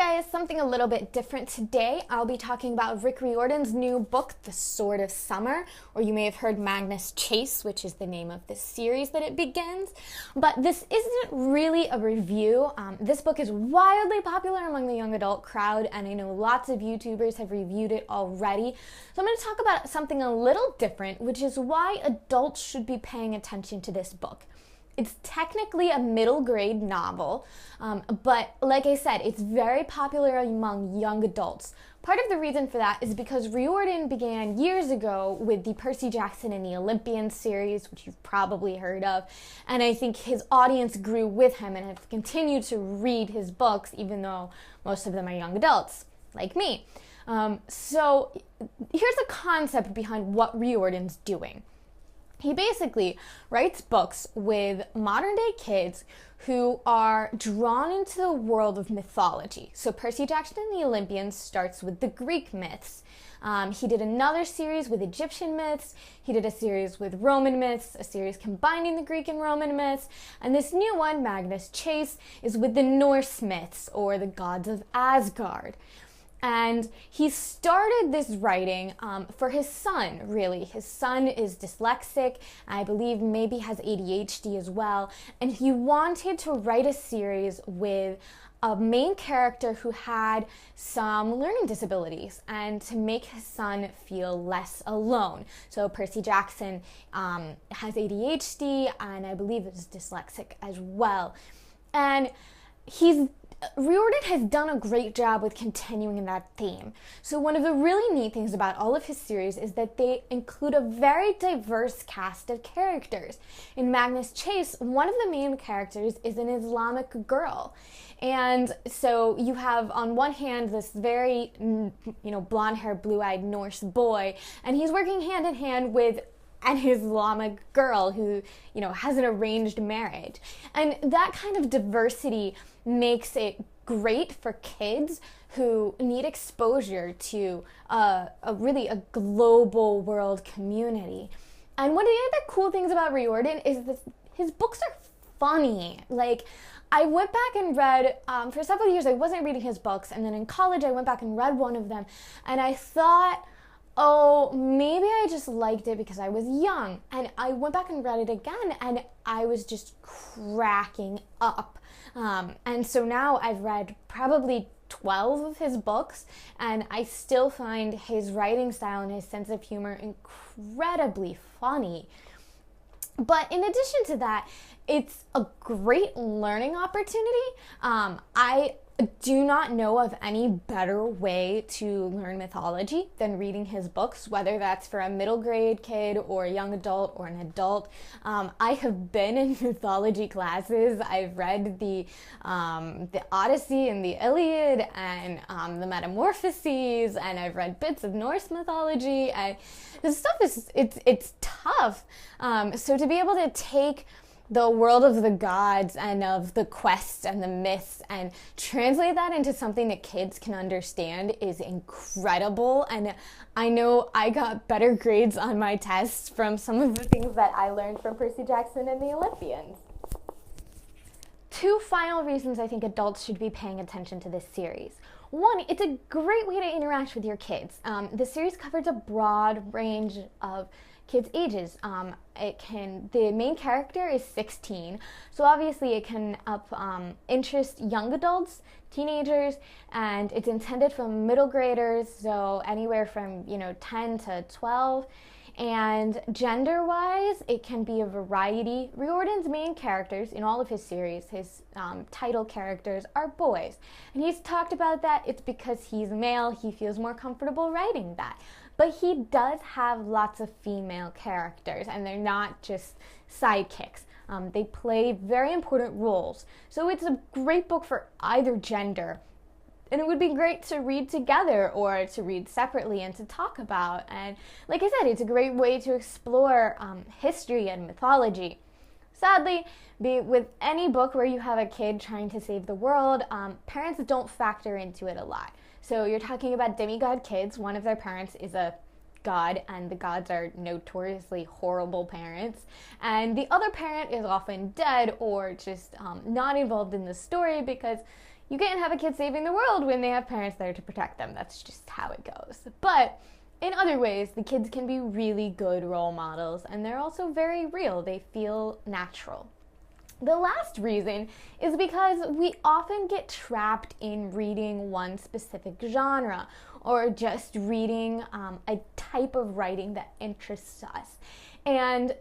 guys, something a little bit different today. I'll be talking about Rick Riordan's new book, The Sword of Summer, or you may have heard Magnus Chase, which is the name of the series that it begins. But this isn't really a review. This book is wildly popular among the young adult crowd, and I know lots of YouTubers have reviewed it already. So I'm going to talk about something a little different, which is why adults should be paying attention to this book. It's technically a middle grade novel, but like I said, it's very popular among young adults. Part of the reason for that is because Riordan began years ago with the Percy Jackson and the Olympians series, which you've probably heard of, and I think his audience grew with him and have continued to read his books, even though most of them are young adults, like me. So here's the concept behind what Riordan's doing. He basically writes books with modern day kids who are drawn into the world of mythology. So Percy Jackson and the Olympians starts with the Greek myths. He did another series with Egyptian myths. He did a series with Roman myths, a series combining the Greek and Roman myths. And this new one, Magnus Chase, is with the Norse myths, or the gods of Asgard. And he started this writing for his son, really. His son is dyslexic, I believe maybe has ADHD as well, and he wanted to write a series with a main character who had some learning disabilities and to make his son feel less alone. So Percy Jackson has ADHD and I believe is dyslexic as well. And Riordan has done a great job with continuing that theme. So one of the really neat things about all of his series is that they include a very diverse cast of characters. In Magnus Chase, one of the main characters is an Islamic girl. And so you have on one hand this very, blonde-haired, blue-eyed Norse boy, and he's working hand in hand with an Islamic girl who, has an arranged marriage. And that kind of diversity makes it great for kids who need exposure to a global world community. And one of the other cool things about Riordan is that his books are funny. Like, I went back and read, for several years I wasn't reading his books, and then in college I went back and read one of them, and I thought, oh, maybe I just liked it because I was young. And I went back and read it again, and I was just cracking up. And so now I've read probably 12 of his books, and I still find his writing style and his sense of humor incredibly funny. But in addition to that, it's a great learning opportunity. I do not know of any better way to learn mythology than reading his books, whether that's for a middle grade kid or a young adult or an adult. I have been in mythology classes. I've read the Odyssey and the Iliad and the Metamorphoses, and I've read bits of Norse mythology. And this stuff it's tough. So to be able to take the world of the gods and of the quests and the myths and translate that into something that kids can understand is incredible. And I know I got better grades on my tests from some of the things that I learned from Percy Jackson and the Olympians. Two final reasons I think adults should be paying attention to this series. One, it's a great way to interact with your kids. The series covers a broad range of kids' ages. The main character is 16, so obviously it can interest young adults, teenagers, and it's intended for middle graders, so anywhere from 10 to 12. And gender-wise, it can be a variety. Riordan's main characters in all of his series, his title characters, are boys. And he's talked about that. It's because he's male, he feels more comfortable writing that. But he does have lots of female characters, and they're not just sidekicks. They play very important roles. So it's a great book for either gender. And it would be great to read together or to read separately and to talk about. And like I said, it's a great way to explore history and mythology. Sadly, with any book where you have a kid trying to save the world, parents don't factor into it a lot. So you're talking about demigod kids. One of their parents is a god, and the gods are notoriously horrible parents. And the other parent is often dead or just not involved in the story because you can't have a kid saving the world when they have parents there to protect them. That's just how it goes. But in other ways, the kids can be really good role models, and they're also very real. They feel natural. The last reason is because we often get trapped in reading one specific genre or just reading a type of writing that interests us. And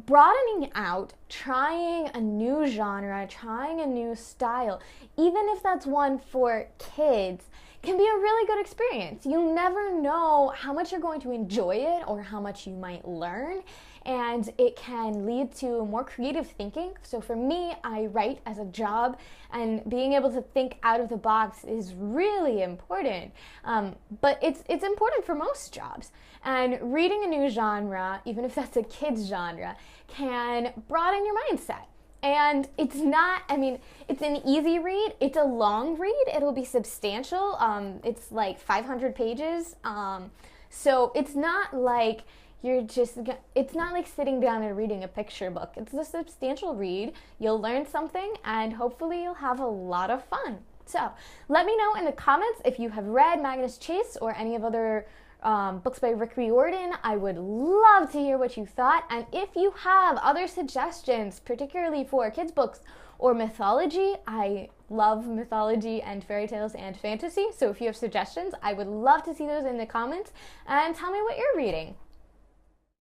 broadening out, trying a new genre, trying a new style, even if that's one for kids, can be a really good experience. You never know how much you're going to enjoy it or how much you might learn, and it can lead to more creative thinking. So for me, I write as a job, and being able to think out of the box is really important. But it's important for most jobs. And reading a new genre, even if that's a kid's genre, can broaden your mindset. And it's not, it's an easy read. It's a long read. It'll be substantial. It's like 500 pages. So it's not like it's not like sitting down and reading a picture book. It's a substantial read. You'll learn something, and hopefully you'll have a lot of fun. So let me know in the comments if you have read Magnus Chase or any of other books by Rick Riordan. I would love to hear what you thought. And if you have other suggestions, particularly for kids' books or mythology, I love mythology and fairy tales and fantasy. So if you have suggestions, I would love to see those in the comments, and tell me what you're reading.